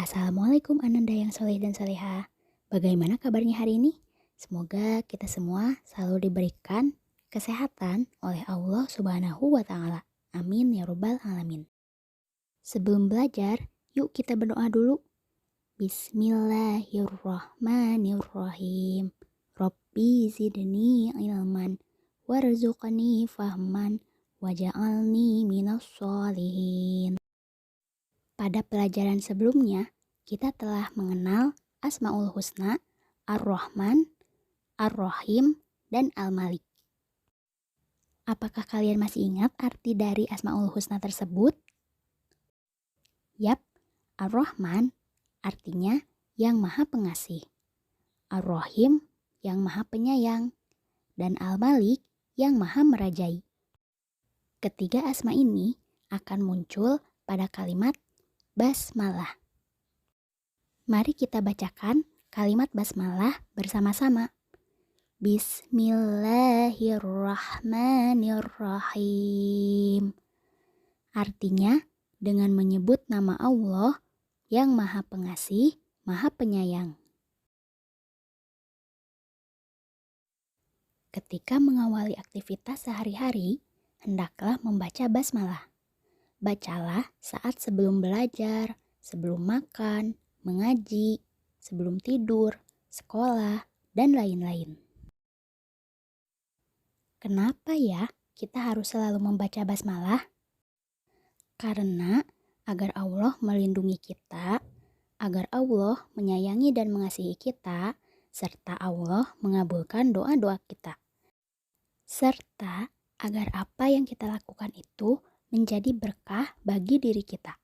Assalamualaikum Ananda yang soleh dan soleha. Bagaimana kabarnya hari ini? Semoga kita semua selalu diberikan kesehatan oleh Allah Subhanahu wa Ta'ala. Amin ya Rabbal 'Alamin. Sebelum belajar, yuk kita berdoa dulu. Bismillahirrahmanirrahim. Rabbi zidni ilman warzuqni fahman waj'alni minas sholihin. Pada pelajaran sebelumnya, kita telah mengenal Asmaul Husna, Ar-Rahman, Ar-Rahim, dan Al-Malik. Apakah kalian masih ingat arti dari Asmaul Husna tersebut? Yap, Ar-Rahman artinya yang maha pengasih, Ar-Rahim yang maha penyayang, dan Al-Malik yang maha merajai. Ketiga asma ini akan muncul pada kalimat basmalah. Mari kita bacakan kalimat basmalah bersama-sama. Bismillahirrahmanirrahim. Artinya, dengan menyebut nama Allah yang Maha Pengasih, Maha Penyayang. Ketika mengawali aktivitas sehari-hari, hendaklah membaca basmalah. Bacalah saat sebelum belajar, sebelum makan, mengaji, sebelum tidur, sekolah, dan lain-lain. Kenapa ya kita harus selalu membaca basmalah? Karena agar Allah melindungi kita, agar Allah menyayangi dan mengasihi kita, serta Allah mengabulkan doa-doa kita. Serta agar apa yang kita lakukan itu menjadi berkah bagi diri kita.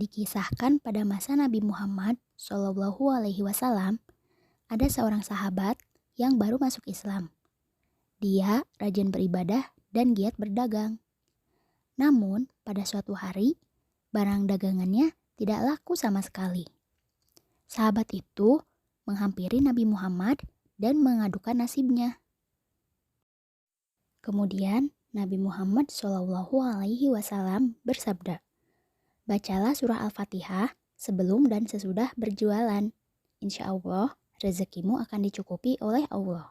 Dikisahkan pada masa Nabi Muhammad SAW, ada seorang sahabat yang baru masuk Islam. Dia rajin beribadah dan giat berdagang. Namun, pada suatu hari, barang dagangannya tidak laku sama sekali. Sahabat itu menghampiri Nabi Muhammad dan mengadukan nasibnya. Kemudian, Nabi Muhammad SAW bersabda, "Bacalah surah Al-Fatihah sebelum dan sesudah berjualan. Insya Allah, rezekimu akan dicukupi oleh Allah."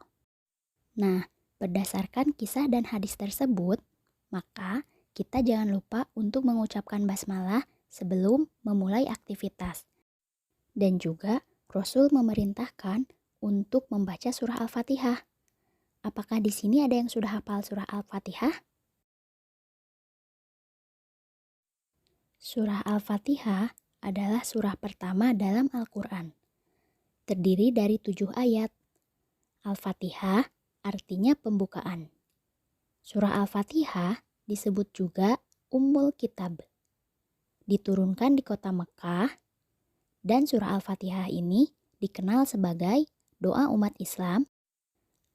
Nah, berdasarkan kisah dan hadis tersebut, maka kita jangan lupa untuk mengucapkan basmalah sebelum memulai aktivitas. Dan juga Rasul memerintahkan untuk membaca surah Al-Fatihah. Apakah di sini ada yang sudah hafal surah Al-Fatihah? Surah Al-Fatihah adalah surah pertama dalam Al-Quran. Terdiri dari 7 ayat. Al-Fatihah artinya pembukaan. Surah Al-Fatihah disebut juga Ummul Kitab. Diturunkan di kota Mekah, dan surah Al-Fatihah ini dikenal sebagai doa umat Islam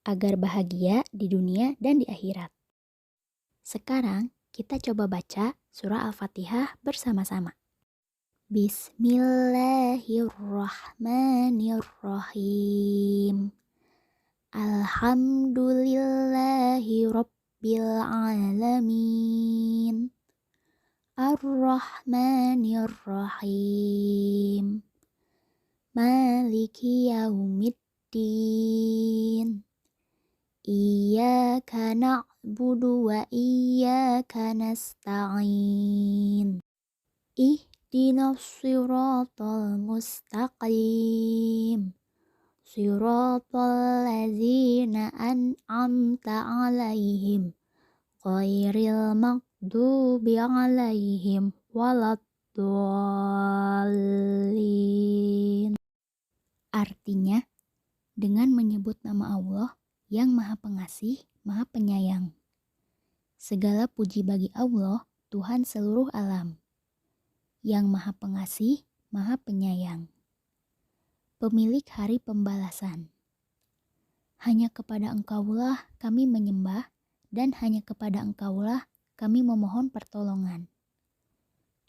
agar bahagia di dunia dan di akhirat. Sekarang kita coba baca surah Al-Fatihah bersama-sama. Bismillahirrahmanirrahim. Alhamdulillahi Rabbil Alamin. Ar-Rahmanir-Rahim. Maliki Yaumiddin. Iyyaka na'budu wa iyyaka nasta'in. Ihdinas siratal mustaqim. Siratal ladzina an'amta 'alaihim ghairil maghdubi 'alaihim waladdallin. Artinya, dengan menyebut nama Allah yang Maha Pengasih, Maha Penyayang. Segala puji bagi Allah, Tuhan seluruh alam, yang Maha Pengasih, Maha Penyayang. Pemilik hari pembalasan. Hanya kepada Engkaulah kami menyembah, dan hanya kepada Engkaulah kami memohon pertolongan.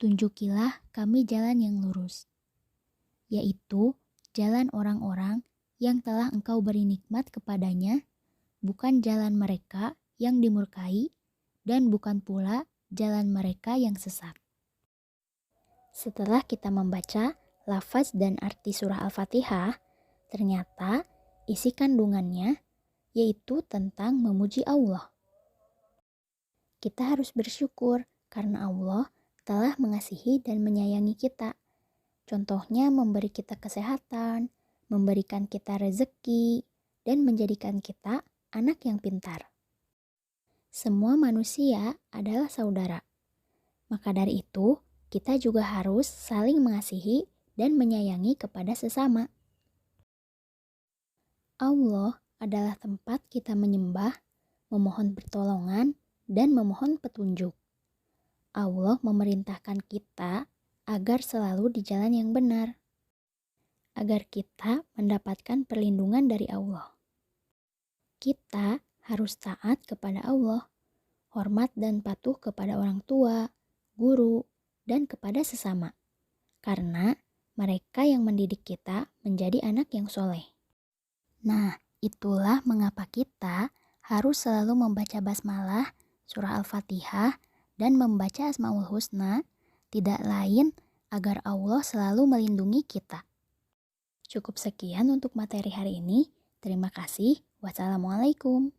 Tunjukilah kami jalan yang lurus, yaitu jalan orang-orang yang telah Engkau beri nikmat kepadanya, bukan jalan mereka yang dimurkai, dan bukan pula jalan mereka yang sesat. Setelah kita membaca lafaz dan arti surah Al-Fatihah, ternyata isi kandungannya yaitu tentang memuji Allah. Kita harus bersyukur karena Allah telah mengasihi dan menyayangi kita. Contohnya memberi kita kesehatan, memberikan kita rezeki, dan menjadikan kita anak yang pintar. Semua manusia adalah saudara. Maka dari itu, kita juga harus saling mengasihi dan menyayangi kepada sesama. Allah adalah tempat kita menyembah, memohon pertolongan, dan memohon petunjuk. Allah memerintahkan kita agar selalu di jalan yang benar, agar kita mendapatkan perlindungan dari Allah. Kita harus taat kepada Allah, hormat dan patuh kepada orang tua, guru, dan kepada sesama. Karena mereka yang mendidik kita menjadi anak yang soleh. Nah, itulah mengapa kita harus selalu membaca basmalah, surah Al-Fatihah, dan membaca Asmaul Husna, tidak lain agar Allah selalu melindungi kita. Cukup sekian untuk materi hari ini. Terima kasih. Wassalamualaikum.